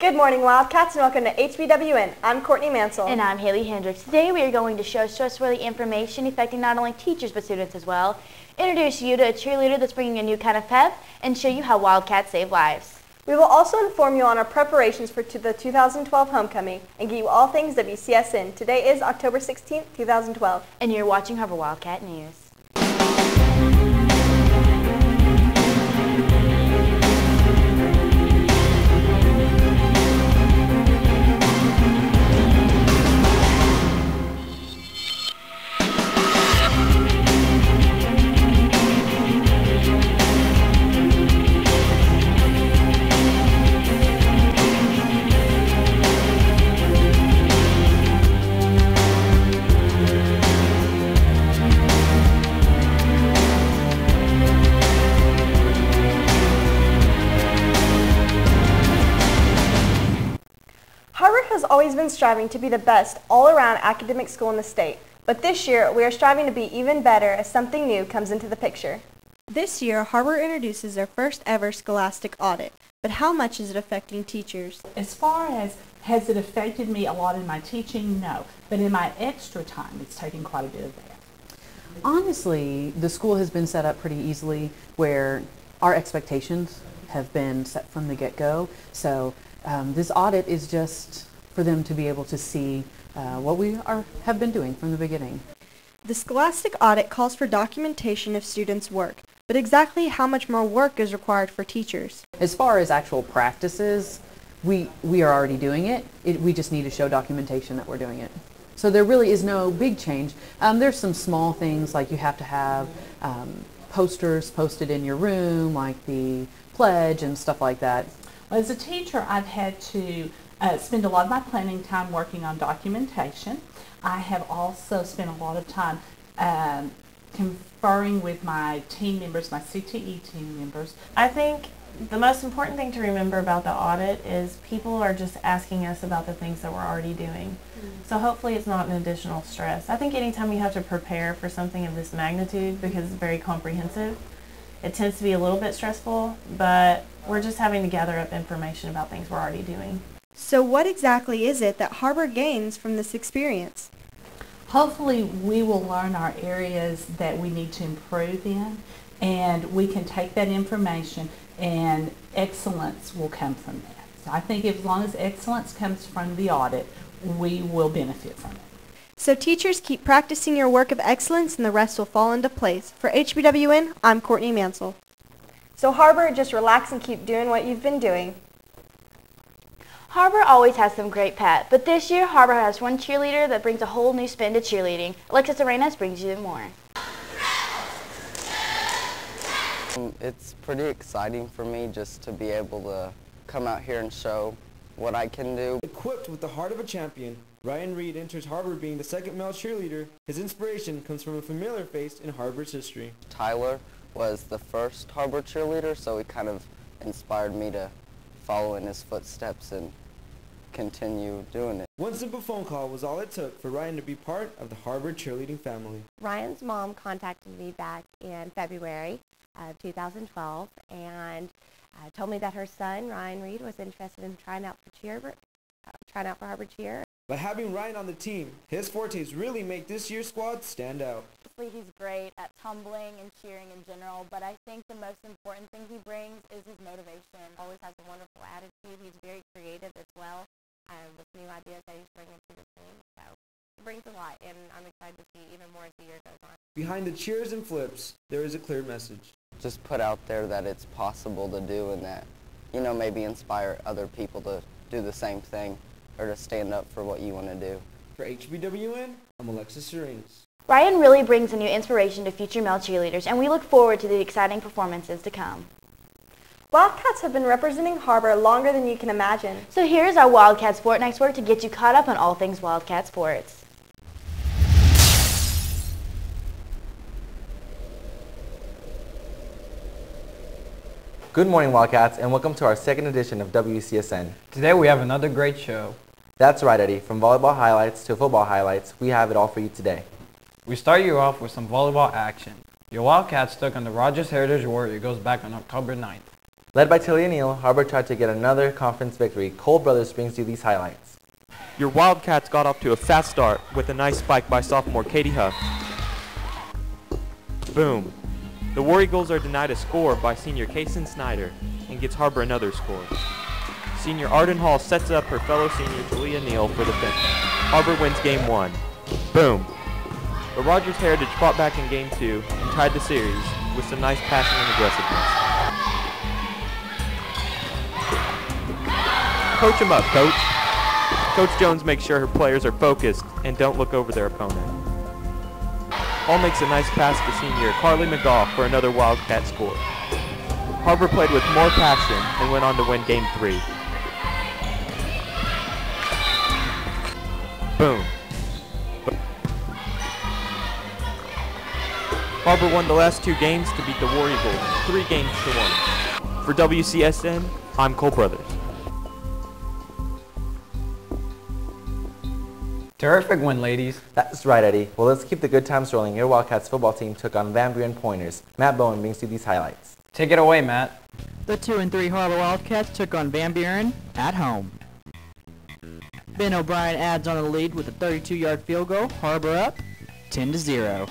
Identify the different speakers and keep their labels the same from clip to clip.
Speaker 1: Good morning, Wildcats, and welcome to HBWN. I'm Courtney Mansell.
Speaker 2: And I'm Haley Hendricks. Today we are going to show stress-worthy information affecting not only teachers but students as well, introduce you to a cheerleader that's bringing a new kind of pep, and show you how Wildcats save lives.
Speaker 1: We will also inform you on our preparations for the 2012 homecoming and give you all things WCSN. Today is October 16th, 2012.
Speaker 2: And you're watching Har-ber Wildcat News.
Speaker 1: Har-ber has always been striving to be the best all-around academic school in the state, but this year we are striving to be even better as something new comes into the picture.
Speaker 3: This year, Har-ber introduces their first ever scholastic audit, but how much is it affecting teachers?
Speaker 4: As far as has it affected me a lot in my teaching, no, but in my extra time it's taken quite a bit of that.
Speaker 5: Honestly, the school has been set up pretty easily where our expectations have been set from the get-go, so this audit is just for them to be able to see what we have been doing from the beginning.
Speaker 3: The scholastic audit calls for documentation of students' work, but exactly how much more work is required for teachers?
Speaker 5: As far as actual practices, we are already doing it. We just need to show documentation that we're doing it. So there really is no big change. There's some small things like you have to have posters posted in your room, like the pledge and stuff like that.
Speaker 4: As a teacher, I've had to spend a lot of my planning time working on documentation. I have also spent a lot of time conferring with my team members, my CTE team members.
Speaker 6: I think the most important thing to remember about the audit is people are just asking us about the things that we're already doing. So hopefully it's not an additional stress. I think anytime you have to prepare for something of this magnitude, because it's very comprehensive, it tends to be a little bit stressful, but we're just having to gather up information about things we're already doing.
Speaker 3: So what exactly is it that Har-ber gains from this experience?
Speaker 4: Hopefully we will learn our areas that we need to improve in, and we can take that information and excellence will come from that. So I think as long as excellence comes from the audit, we will benefit from it.
Speaker 3: So teachers, keep practicing your work of excellence and the rest will fall into place. For HBWN, I'm Courtney Mansell.
Speaker 1: So Har-ber, just relax and keep doing what you've been doing.
Speaker 2: Har-ber always has some great pep, but this year Har-ber has one cheerleader that brings a whole new spin to cheerleading. Alexis Arenas brings you more.
Speaker 7: It's pretty exciting for me just to be able to come out here and show what I can do.
Speaker 8: Equipped with the heart of a champion, Ryan Reed enters Har-ber being the second male cheerleader. His inspiration comes from a familiar face in Har-ber's history.
Speaker 7: Tyler was the first Har-ber cheerleader, so he kind of inspired me to follow in his footsteps and continue doing it.
Speaker 8: One simple phone call was all it took for Ryan to be part of the Har-ber cheerleading family.
Speaker 9: Ryan's mom contacted me back in February of 2012 and told me that her son, Ryan Reed, was interested in trying out for Har-ber cheer.
Speaker 8: By having Ryan on the team, his fortes really make this year's squad stand out.
Speaker 10: He's great at tumbling and cheering in general, but I think the most important thing he brings is his motivation. Always has a wonderful attitude. He's very creative as well with new ideas that he's bringing to the team. So he brings a lot, and I'm excited to see even more as the year goes on.
Speaker 8: Behind the cheers and flips, there is a clear message.
Speaker 7: Just put out there that it's possible to do and that, maybe inspire other people to do the same thing or to stand up for what you want to do.
Speaker 8: For HBWN, I'm Alexis Arenas.
Speaker 2: Ryan really brings a new inspiration to future male cheerleaders, and we look forward to the exciting performances to come.
Speaker 1: Wildcats have been representing Har-ber longer than you can imagine.
Speaker 2: So here's our Wildcat Sport Next Work to get you caught up on all things Wildcat sports.
Speaker 11: Good morning, Wildcats, and welcome to our second edition of WCSN.
Speaker 12: Today we have another great show.
Speaker 11: That's right, Eddie. From volleyball highlights to football highlights, we have it all for you today.
Speaker 12: We start you off with some volleyball action. Your Wildcats took on the Rogers Heritage War Eagles back on October 9th.
Speaker 11: Led by Tilly and Neal, Har-ber tried to get another conference victory. Cole Brothers brings you these highlights.
Speaker 13: Your Wildcats got off to a fast start with a nice spike by sophomore Katie Huff. Boom. The War Eagles are denied a score by senior Kaysen Snyder and gets Har-ber another score. Senior Arden Hall sets up her fellow senior Talia Neal for the finish. Har-ber wins game 1. Boom. The Rogers Heritage fought back in game 2 and tied the series with some nice passing and aggressiveness. Coach him up, Coach. Coach Jones makes sure her players are focused and don't look over their opponent. Hall makes a nice pass to senior Carly McGaugh for another Wildcat score. Har-ber played with more passion and went on to win game 3. Boom. Har-ber won the last 2 games to beat the War Eagles 3 games to 1. For WCSN, I'm Cole Brothers.
Speaker 12: Terrific win, ladies.
Speaker 11: That's right, Eddie. Well, let's keep the good times rolling. Your Wildcats football team took on Van Buren Pointers. Matt Bowen brings you these highlights.
Speaker 12: Take it away, Matt.
Speaker 14: The 2-3 Har-ber Wildcats took on Van Buren at home. Ben O'Brien adds on the lead with a 32-yard field goal. Har-ber up 10-0.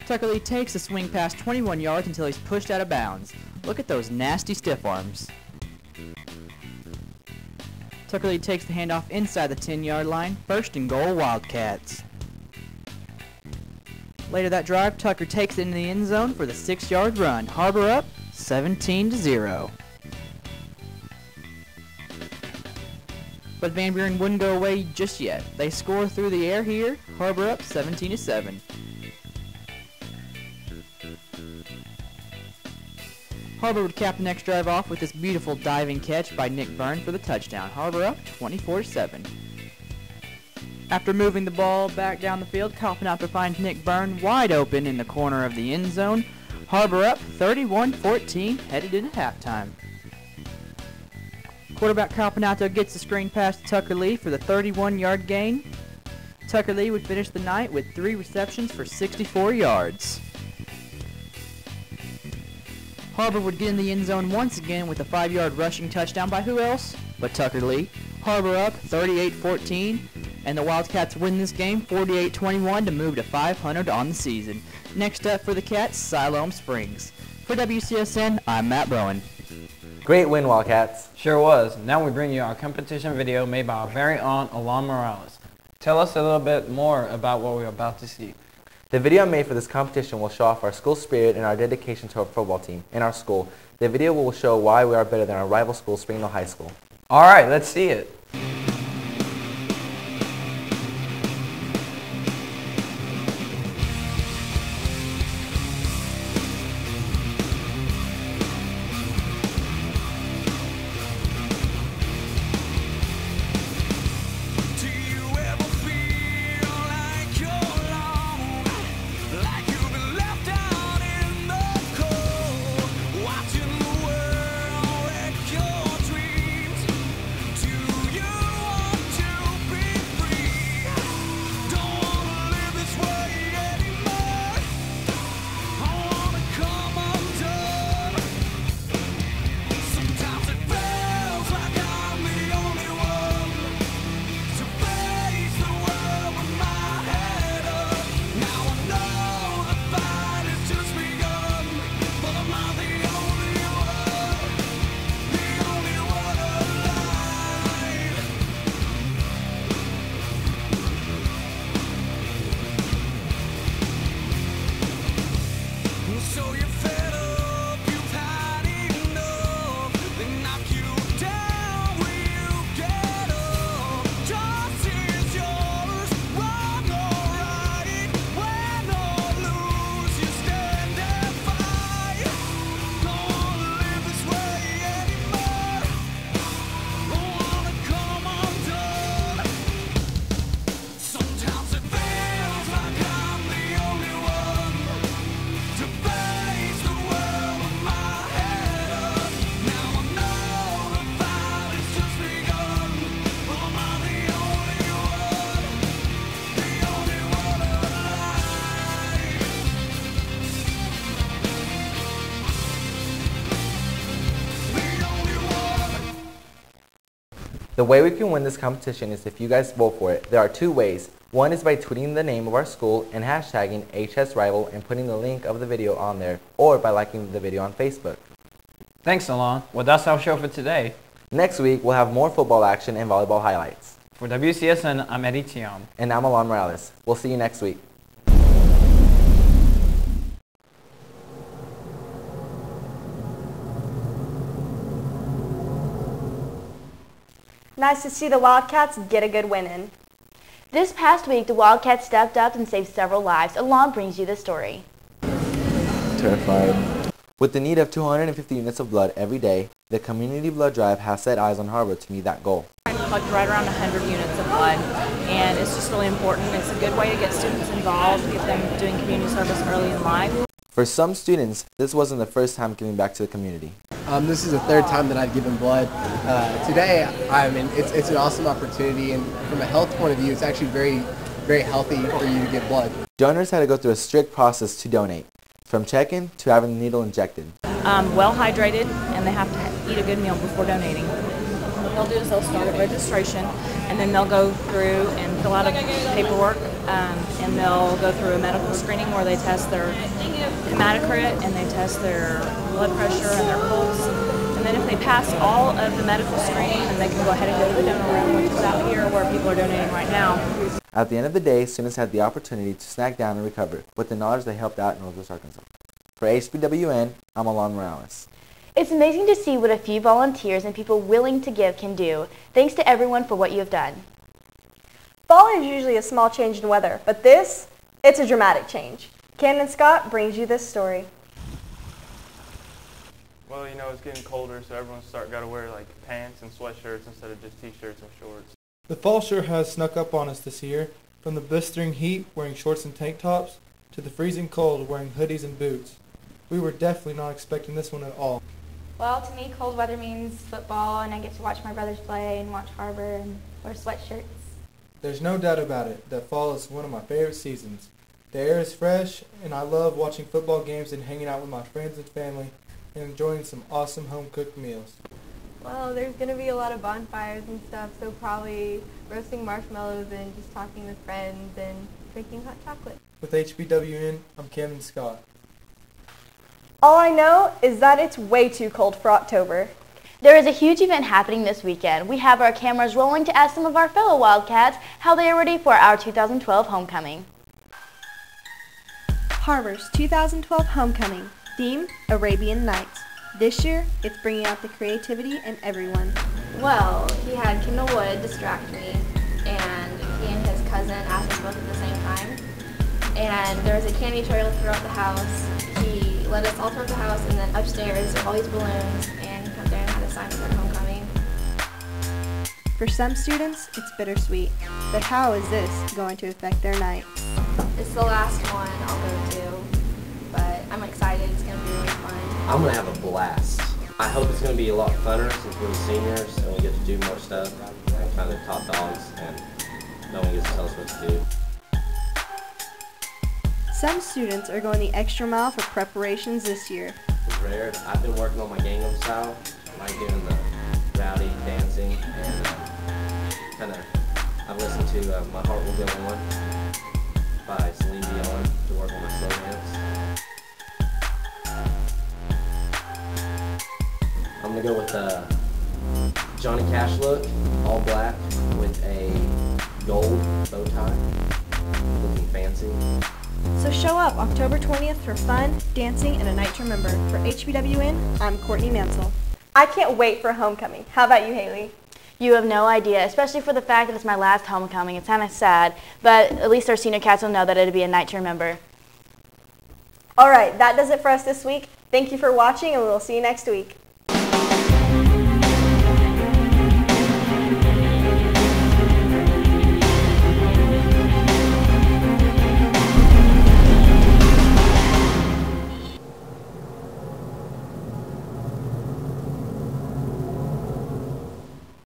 Speaker 14: Tucker Lee takes a swing past 21 yards until he's pushed out of bounds. Look at those nasty stiff arms. Tucker Lee takes the handoff inside the 10-yard line. First and goal, Wildcats. Later that drive, Tucker takes it into the end zone for the 6-yard run. Har-ber up 17-0. But Van Buren wouldn't go away just yet. They score through the air here. Har-ber up 17-7. Har-ber would cap the next drive off with this beautiful diving catch by Nick Byrne for the touchdown. Har-ber up 24-7. After moving the ball back down the field, Coppinato finds Nick Byrne wide open in the corner of the end zone. Har-ber up 31-14, headed into halftime. Quarterback Coppinato gets the screen pass to Tucker Lee for the 31-yard gain. Tucker Lee would finish the night with 3 receptions for 64 yards. Har-ber would get in the end zone once again with a 5-yard rushing touchdown by who else but Tucker Lee. Har-ber up 38-14, and the Wildcats win this game 48-21 to move to 500 on the season. Next up for the Cats, Siloam Springs. For WCSN, I'm Matt Browen.
Speaker 11: Great win, Wildcats.
Speaker 12: Sure was. Now we bring you our competition video made by our very own Alon Morales. Tell us a little bit more about what we're about to see.
Speaker 11: The video made for this competition will show off our school spirit and our dedication to our football team in our school. The video will show why we are better than our rival school, Springdale High School.
Speaker 12: All right, let's see it.
Speaker 15: Face
Speaker 11: The way we can win this competition is if you guys vote for it. There are two ways. One is by tweeting the name of our school and hashtagging HSRival and putting the link of the video on there, or by liking the video on Facebook.
Speaker 12: Thanks, Alon. Well, that's our show for today.
Speaker 11: Next week, we'll have more football action and volleyball highlights.
Speaker 12: For WCSN, I'm Eddie Thiam.
Speaker 11: And I'm Alon Morales. We'll see you next week.
Speaker 1: Nice to see the Wildcats get a good win in.
Speaker 2: This past week, the Wildcats stepped up and saved several lives. Alon brings you the story.
Speaker 11: Terrified. With the need of 250 units of blood every day, the community blood drive has set eyes on Har-ber to meet that goal.
Speaker 15: I collect right around 100 units of blood, and it's just really important. It's a good way to get students involved, get them doing community service early in life.
Speaker 11: For some students, this wasn't the first time giving back to the community.
Speaker 16: This is the third time that I've given blood. Today, it's an awesome opportunity, and from a health point of view, it's actually very, very healthy for you to give blood.
Speaker 11: Donors had to go through a strict process to donate, from check-in to having the needle injected.
Speaker 15: Well hydrated, and they have to eat a good meal before donating. What they'll do is they'll start at registration, and then they'll go through and fill out a paperwork, and they'll go through a medical screening where they test their hematocrit and they test their blood pressure and their pulse. And then if they pass all of the medical screening, then they can go ahead and go to the donor room, which is out here where people are donating right now.
Speaker 11: At the end of the day, students had the opportunity to snack down and recover with the knowledge they helped out in Northwest Arkansas. For HBWN, I'm Alon Morales.
Speaker 2: It's amazing to see what a few volunteers and people willing to give can do. Thanks to everyone for what you have done.
Speaker 1: Fall is usually a small change in weather, but it's a dramatic change. Camden Scott brings you this story.
Speaker 17: Well, you know, it's getting colder, so everyone's got to wear like pants and sweatshirts instead of just t-shirts and shorts.
Speaker 18: The fall sure has snuck up on us this year, from the blistering heat wearing shorts and tank tops to the freezing cold wearing hoodies and boots. We were definitely not expecting this one at all.
Speaker 19: Well, to me, cold weather means football, and I get to watch my brothers play and watch Har-ber and wear sweatshirts.
Speaker 18: There's no doubt about it that fall is one of my favorite seasons. The air is fresh, and I love watching football games and hanging out with my friends and family and enjoying some awesome home-cooked meals.
Speaker 20: Well, there's going to be a lot of bonfires and stuff, so probably roasting marshmallows and just talking with friends and drinking hot chocolate.
Speaker 18: With HBWN, I'm Camden Scott.
Speaker 1: All I know is that it's way too cold for October.
Speaker 2: There is a huge event happening this weekend. We have our cameras rolling to ask some of our fellow Wildcats how they are ready for our 2012 homecoming.
Speaker 3: Har-ber's 2012 homecoming, theme Arabian Nights. This year, it's bringing out the creativity in everyone.
Speaker 19: Well, he had Kendall Wood distract me, and he and his cousin asked us both at the same time. And there was a candy trail throughout the house. He led us all throughout the house, and then upstairs there were all these balloons, and he comes there and had a sign us at homecoming.
Speaker 3: For some students, it's bittersweet. But how is this going to affect their night?
Speaker 19: It's the last one I'll go to, but I'm excited. It's going to be really fun.
Speaker 21: I'm going to have a blast. I hope it's going to be a lot funner since we're seniors and we get to do more stuff and kind of top dogs and no one gets to tell us what to do.
Speaker 3: Some students are going the extra mile for preparations this year.
Speaker 21: It's rare. I've been working on my Gangnam style, like doing the rowdy dancing, and I've listened to My Heart Will Go On by Celine Dion to work on my slow dance. I'm going to go with the Johnny Cash look, all black with a gold bow tie, looking fancy.
Speaker 3: So show up October 20th for fun, dancing, and a night to remember. For HBWN, I'm Courtney Mansell.
Speaker 1: I can't wait for homecoming. How about you, Haley?
Speaker 2: You have no idea, especially for the fact that it's my last homecoming. It's kind of sad, but at least our senior cats will know that it'll be a night to remember.
Speaker 1: All right, that does it for us this week. Thank you for watching, and we will see you next week.